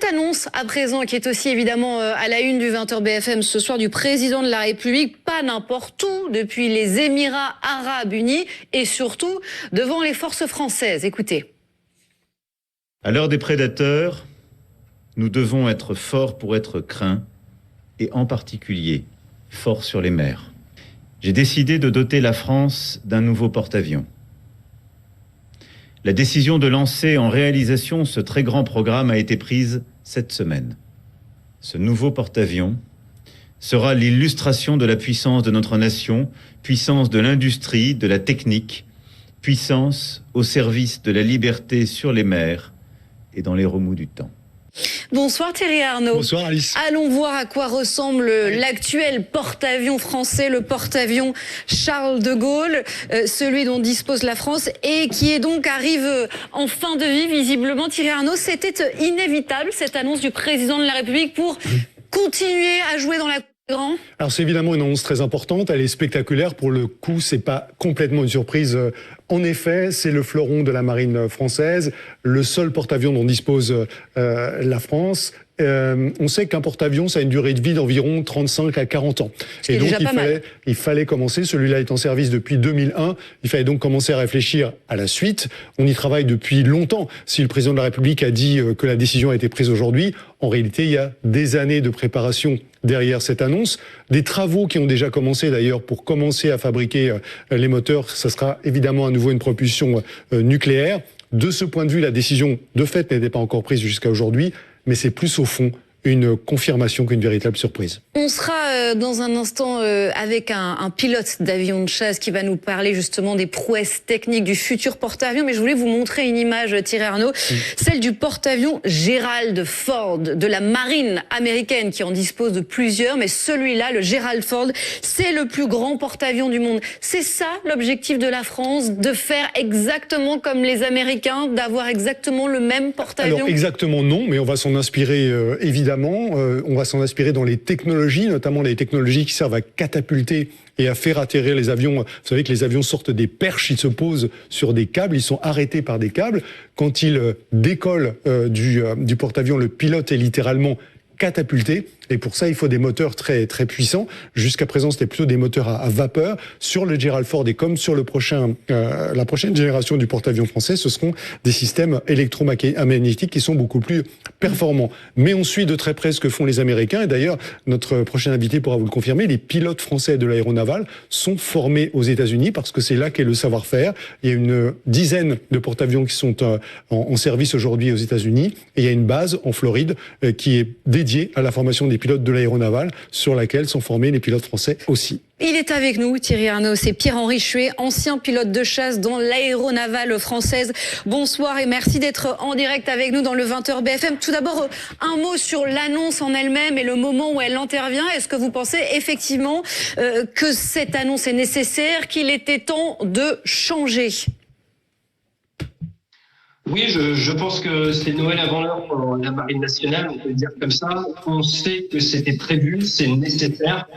cette annonce à présent, qui est aussi évidemment à la une du 20h BFM ce soir, du président de la République, pas n'importe où, depuis les Émirats Arabes Unis et surtout devant les forces françaises. Écoutez. À l'heure des prédateurs, nous devons être forts pour être craints et en particulier forts sur les mers. J'ai décidé de doter la France d'un nouveau porte-avions. La décision de lancer en réalisation ce très grand programme a été prise cette semaine. Ce nouveau porte-avions sera l'illustration de la puissance de notre nation, puissance de l'industrie, de la technique, puissance au service de la liberté sur les mers et dans les remous du temps. Bonsoir Thierry Arnaud. Bonsoir Alice. Allons voir à quoi ressemble l'actuel porte-avions français, le porte-avions Charles de Gaulle, celui dont dispose la France et qui est donc arrive en fin de vie visiblement. Thierry Arnaud, c'était inévitable cette annonce du président de la République pour continuer à jouer dans la grand. Alors c'est évidemment une annonce très importante, elle est spectaculaire. Pour le coup, c'est pas complètement une surprise. En effet, c'est le fleuron de la marine française, le seul porte-avions dont dispose la France. On sait qu'un porte-avions, ça a une durée de vie d'environ 35 à 40 ans. Et donc il fallait commencer, celui-là est en service depuis 2001, il fallait donc commencer à réfléchir à la suite. On y travaille depuis longtemps. Si le président de la République a dit que la décision a été prise aujourd'hui, en réalité, il y a des années de préparation derrière cette annonce, des travaux qui ont déjà commencé d'ailleurs pour commencer à fabriquer les moteurs. Ça sera évidemment à nouveau une propulsion nucléaire. De ce point de vue, la décision de fait n'était pas encore prise jusqu'à aujourd'hui, mais c'est plus au fond une confirmation qu'une véritable surprise. On sera dans un instant avec un pilote d'avion de chasse qui va nous parler justement des prouesses techniques du futur porte-avions. Mais je voulais vous montrer une image, Thierry Arnaud, celle du porte-avions Gerald Ford de la marine américaine qui en dispose de plusieurs. Mais celui-là, le Gerald Ford, c'est le plus grand porte-avions du monde. C'est ça l'objectif de la France, de faire exactement comme les Américains, d'avoir exactement le même porte-avions? Alors exactement non, mais on va s'en inspirer évidemment. On va s'en inspirer dans les technologies, notamment les technologies qui servent à catapulter et à faire atterrir les avions. Vous savez que les avions sortent des perches, ils se posent sur des câbles, ils sont arrêtés par des câbles. Quand ils décollent du porte-avions, le pilote est littéralement catapulté. Et pour ça, il faut des moteurs très très puissants. Jusqu'à présent, c'était plutôt des moteurs à vapeur. Sur le Gerald Ford et comme sur la prochaine génération du porte-avions français, ce seront des systèmes électromagnétiques qui sont beaucoup plus performants. Mais on suit de très près ce que font les Américains. Et d'ailleurs, notre prochain invité pourra vous le confirmer. Les pilotes français de l'aéronavale sont formés aux États-Unis parce que c'est là qu'est le savoir-faire. Il y a une dizaine de porte-avions qui sont en service aujourd'hui aux États-Unis. Et il y a une base en Floride qui est dédiée à la formation des pilotes de l'aéronavale, sur laquelle sont formés les pilotes français aussi. Il est avec nous, Thierry Arnaud, c'est Pierre-Henri Chuet, ancien pilote de chasse dans l'aéronavale française. Bonsoir et merci d'être en direct avec nous dans le 20h BFM. Tout d'abord, un mot sur l'annonce en elle-même et le moment où elle intervient. Est-ce que vous pensez effectivement que cette annonce est nécessaire, qu'il était temps de changer ? Oui, je pense que c'est Noël avant l'heure pour la Marine nationale, on peut le dire comme ça. On sait que c'était prévu, c'est nécessaire.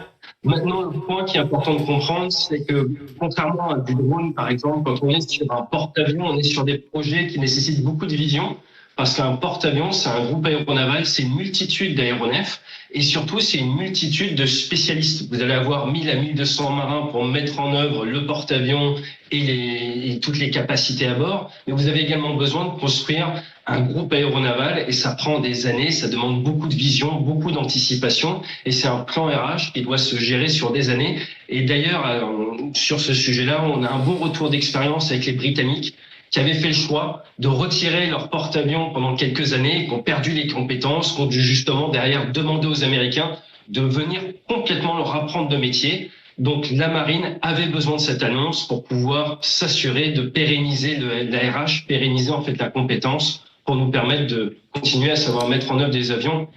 Maintenant, le point qui est important de comprendre, c'est que contrairement à du drone, par exemple, quand on est sur un porte-avions, on est sur des projets qui nécessitent beaucoup de vision. Parce qu'un porte-avions, c'est un groupe aéronaval, c'est une multitude d'aéronefs et surtout, c'est une multitude de spécialistes. Vous allez avoir 1000 à 1200 marins pour mettre en œuvre le porte-avions et toutes les capacités à bord. Mais vous avez également besoin de construire un groupe aéronaval et ça prend des années, ça demande beaucoup de vision, beaucoup d'anticipation et c'est un plan RH qui doit se gérer sur des années. Et d'ailleurs, sur ce sujet-là, on a un bon retour d'expérience avec les Britanniques qui avaient fait le choix de retirer leur porte-avions pendant quelques années et qui ont perdu les compétences, qui ont dû justement derrière demander aux Américains de venir complètement leur apprendre de métier. Donc la marine avait besoin de cette annonce pour pouvoir s'assurer de pérenniser la RH, pérenniser en fait la compétence pour nous permettre de continuer à savoir mettre en œuvre des avions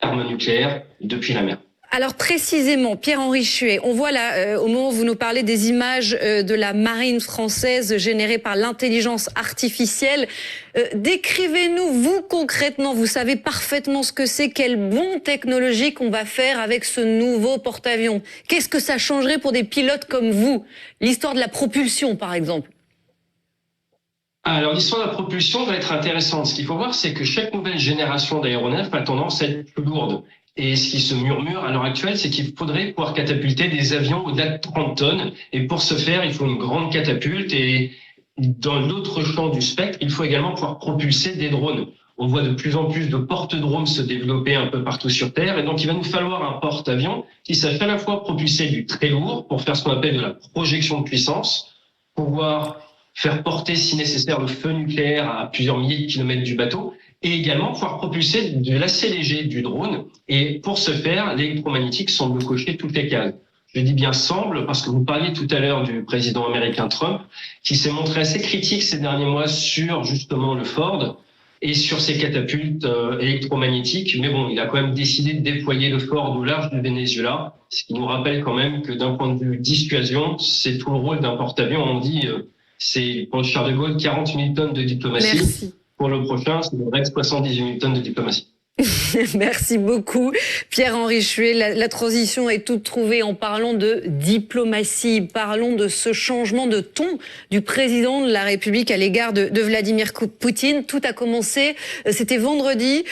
thermonucléaires depuis la mer. Alors précisément, Pierre-Henri Chuet, on voit là, au moment où vous nous parlez des images de la marine française générées par l'intelligence artificielle, décrivez-nous, vous concrètement, vous savez parfaitement ce que c'est, quelle bombe technologique on va faire avec ce nouveau porte-avions. Qu'est-ce que ça changerait pour des pilotes comme vous? L'histoire de la propulsion, par exemple. Alors, l'histoire de la propulsion va être intéressante. Ce qu'il faut voir, c'est que chaque nouvelle génération d'aéronefs a tendance à être plus lourde. Et ce qui se murmure à l'heure actuelle, c'est qu'il faudrait pouvoir catapulter des avions au-delà de 30 tonnes. Et pour ce faire, il faut une grande catapulte. Et dans l'autre champ du spectre, il faut également pouvoir propulser des drones. On voit de plus en plus de porte-drones se développer un peu partout sur Terre. Et donc, il va nous falloir un porte-avions qui sache à la fois propulser du très lourd pour faire ce qu'on appelle de la projection de puissance, pouvoir faire porter, si nécessaire, le feu nucléaire à plusieurs milliers de kilomètres du bateau, et également pouvoir propulser de l'assez léger du drone. Et pour ce faire, l'électromagnétique semble cocher toutes les cases. Je dis bien semble, parce que vous parliez tout à l'heure du président américain Trump, qui s'est montré assez critique ces derniers mois sur justement le Ford et sur ses catapultes électromagnétiques. Mais bon, il a quand même décidé de déployer le Ford au large du Venezuela, ce qui nous rappelle quand même que d'un point de vue dissuasion, c'est tout le rôle d'un porte-avions. On dit, c'est pour le Charles de Gaulle, 40 000 tonnes de diplomatie. Merci. Pour le prochain, c'est le Rex, 78 000 tonnes de diplomatie. Merci beaucoup, Pierre-Henri Chuet. La transition est toute trouvée en parlant de diplomatie. Parlons de ce changement de ton du président de la République à l'égard de Vladimir Poutine. Tout a commencé, c'était vendredi.